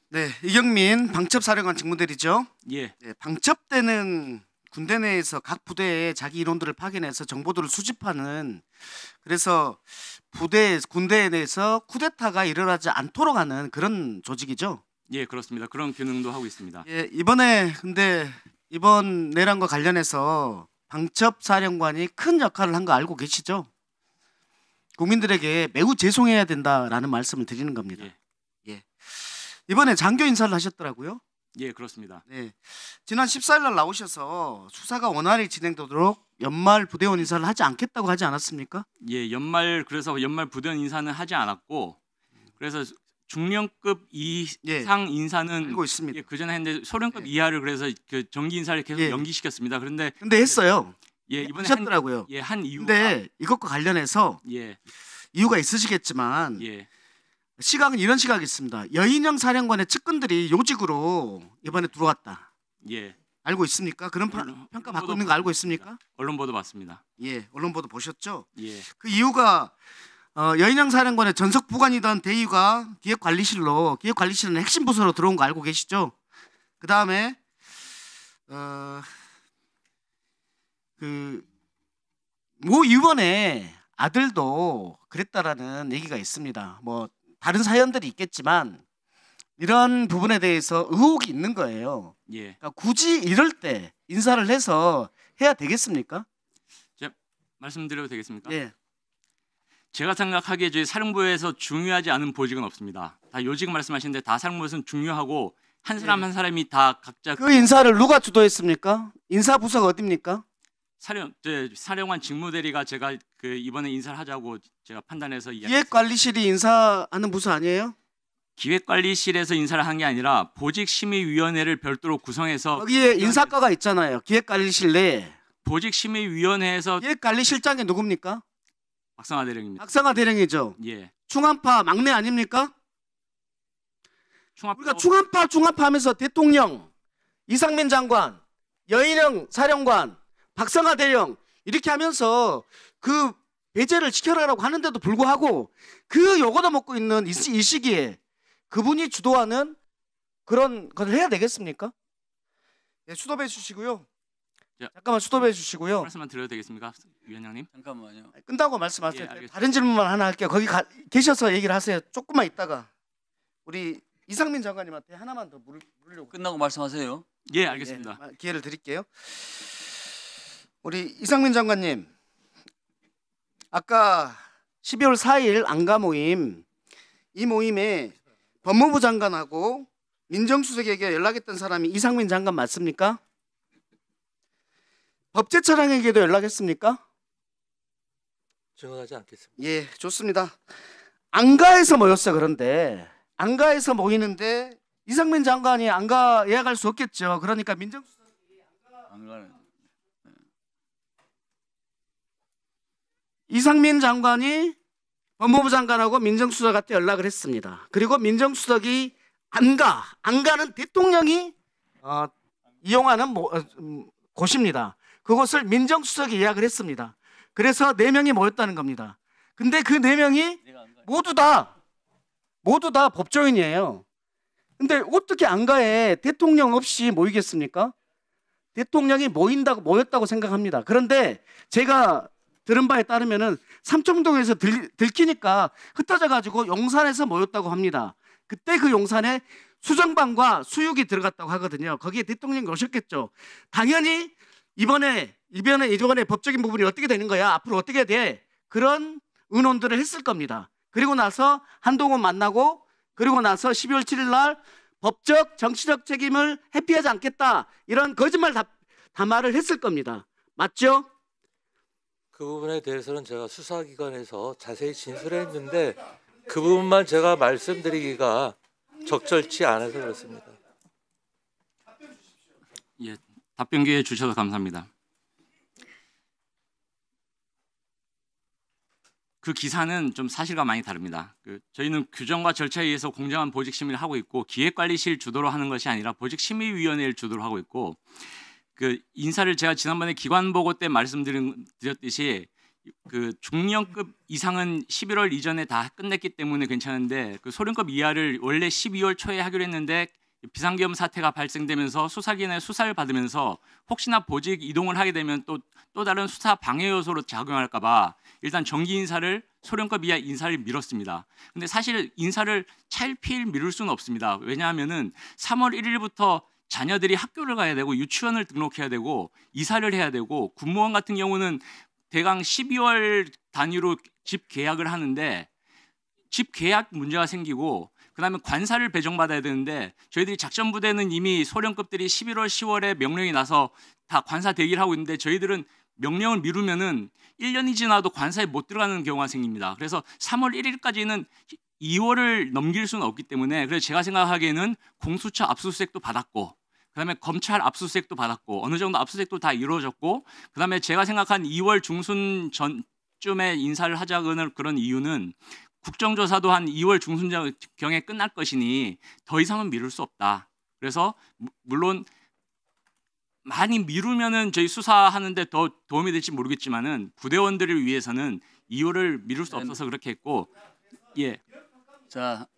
네, 이경민 방첩사령관 직무대리죠. 예, 네, 방첩대는 군대 내에서 각 부대에 자기 인원들을 파견해서 정보들을 수집하는, 그래서 군대 내에서 쿠데타가 일어나지 않도록 하는 그런 조직이죠. 예, 그렇습니다. 그런 기능도 하고 있습니다. 예, 이번에 근데 이번 내란과 관련해서 방첩사령관이 큰 역할을 한 거 알고 계시죠? 국민들에게 매우 죄송해야 된다라는 말씀을 드리는 겁니다. 예. 이번에 장교 인사를 하셨더라고요. 예, 그렇습니다. 네. 지난 14일 날 나오셔서 수사가 원활히 진행되도록 연말 부대원 인사를 하지 않겠다고 하지 않았습니까? 예, 그래서 연말 부대원 인사는 하지 않았고, 그래서 중령급 이상 인사는 알고 있습니다. 예, 그 전에 했는데 소령급 이하를 그래서 그 정기 인사를 계속 연기시켰습니다. 근데 했어요. 예, 이번에 하셨더라고요. 한 이유가 근데 이것과 관련해서 이유가 있으시겠지만 시각은 이런 시각이 있습니다. 여인영 사령관의 측근들이 요직으로 이번에 들어왔다. 예. 알고 있습니까? 그런 평가 받고 있는 거 알고 있습니까? 언론 보도 봤습니다. 예, 언론 보도 보셨죠? 예. 그 이유가 여인영 사령관의 전속 부관이던 대위가 기획관리실은 핵심 부서로 들어온 거 알고 계시죠? 그 다음에 모 의원의 아들도 그랬다라는 얘기가 있습니다. 뭐 다른 사연들이 있겠지만 이런 부분에 대해서 의혹이 있는 거예요. 예. 그러니까 굳이 이럴 때 인사를 해서 해야 되겠습니까? 제가 말씀드려도 되겠습니까? 예. 제가 생각하기에 저희 사령부에서 중요하지 않은 보직은 없습니다. 다 요직 말씀하시는데 다 사령부에서는 중요하고 한 사람 한 사람이 다 각자 그 인사를 누가 주도했습니까? 인사 부서가 어디입니까? 사령관 직무대리가 제가 그 이번에 인사를 하자고 제가 판단해서 기획관리실이 인사하는 부서 아니에요? 기획관리실에서 인사를 한 게 아니라 보직심의위원회를 별도로 구성해서 거기에 인사과가 있잖아요. 기획관리실 내에. 보직심의위원회에서 기획관리실장이 누굽니까? 박상하 대령입니다. 박상하 대령이죠. 예. 충암파 막내 아닙니까? 우리가 충암파 하면서 대통령, 이상민 장관, 여인영 사령관, 박상하 대령 이렇게 하면서 그 배제를 시켜라라고 하는데도 불구하고 그 요거도 먹고 있는 이 시기에 그분이 주도하는 그런 걸 해야 되겠습니까? 네, 수도해 주시고요. 잠깐만 수도해 주시고요. 말씀만 드려도 되겠습니까, 위원장님? 잠깐만요. 끝나고 말씀하세요. 예, 다른 질문만 하나 할게요. 거기 계셔서 얘기를 하세요. 조금만 있다가 우리 이상민 장관님한테 하나만 더 물으려고. 끝나고 말씀하세요. 예, 알겠습니다. 기회를 드릴게요. 우리 이상민 장관님, 아까 12월 4일 안가 모임, 이 모임에 법무부 장관하고 민정수석에게 연락했던 사람이 이상민 장관 맞습니까? 법제처장에게도 연락했습니까? 증언하지 않겠습니다. 예, 좋습니다. 안가에서 모였어. 그런데 안가에서 모이는데 이상민 장관이 안가 예약할 수 없겠죠. 그러니까 민정수석이 이상민 장관이 법무부 장관하고 민정수석한테 연락을 했습니다. 그리고 민정수석이 안가는 대통령이 이용하는 곳입니다. 그곳을 민정수석이 예약을 했습니다. 그래서 4명이 모였다는 겁니다. 근데 그 4명이 모두 다 법조인이에요. 근데 어떻게 안가에 대통령 없이 모이겠습니까? 대통령이 모였다고 생각합니다. 그런데 제가 들은 바에 따르면은 삼청동에서 들키니까 흩어져 가지고 용산에서 모였다고 합니다. 그때 그 용산에 수정방과 수육이 들어갔다고 하거든요. 거기에 대통령이 오셨겠죠. 당연히 이번에 법적인 부분이 어떻게 되는 거야? 앞으로 어떻게 돼? 그런 의논들을 했을 겁니다. 그리고 나서 한동훈 만나고 그리고 나서 12월 7일 날 법적 정치적 책임을 회피하지 않겠다. 이런 거짓말 담화를 했을 겁니다. 맞죠? 그 부분에 대해서는 제가 수사기관에서 자세히 진술했는데 그 부분만 제가 말씀드리기가 적절치 않아서 그렇습니다. 예, 답변 기회 주셔서 감사합니다. 그 기사는 좀 사실과 많이 다릅니다. 저희는 규정과 절차에 의해서 공정한 보직심의를 하고 있고 기획관리실 주도로 하는 것이 아니라 보직심의위원회를 주도로 하고 있고 그 인사를 제가 지난번에 기관보고 때 말씀드렸듯이 그 중령급 이상은 11월 이전에 다 끝냈기 때문에 괜찮은데 그 소령급 이하를 원래 12월 초에 하기로 했는데 비상계엄 사태가 발생되면서 수사기관의 수사를 받으면서 혹시나 보직 이동을 하게 되면 또 다른 수사 방해 요소로 작용할까 봐 일단 정기 인사를 소령급 이하 인사를 미뤘습니다. 근데 사실 인사를 차일피일 미룰 수는 없습니다. 왜냐하면은 3월 1일부터 자녀들이 학교를 가야 되고 유치원을 등록해야 되고 이사를 해야 되고 군무원 같은 경우는 대강 12월 단위로 집 계약을 하는데 집 계약 문제가 생기고 그다음에 관사를 배정받아야 되는데 저희들이 작전부대는 이미 소령급들이 11월 10월에 명령이 나서 다 관사 대기를 하고 있는데 저희들은 명령을 미루면은 1년이 지나도 관사에 못 들어가는 경우가 생깁니다. 그래서 3월 1일까지는 2월을 넘길 수는 없기 때문에 그래서 제가 생각하기에는 공수처 압수수색도 받았고 그다음에 검찰 압수수색도 받았고 어느 정도 압수수색도 다 이루어졌고 그다음에 제가 생각한 2월 중순 전쯤에 인사를 하자는 그런 이유는 국정조사도 한 2월 중순경에 끝날 것이니 더 이상은 미룰 수 없다. 그래서 물론 많이 미루면은 저희 수사하는데 더 도움이 될지 모르겠지만은 부대원들을 위해서는 2월을 미룰 수 없어서 그렇게 했고 예. 자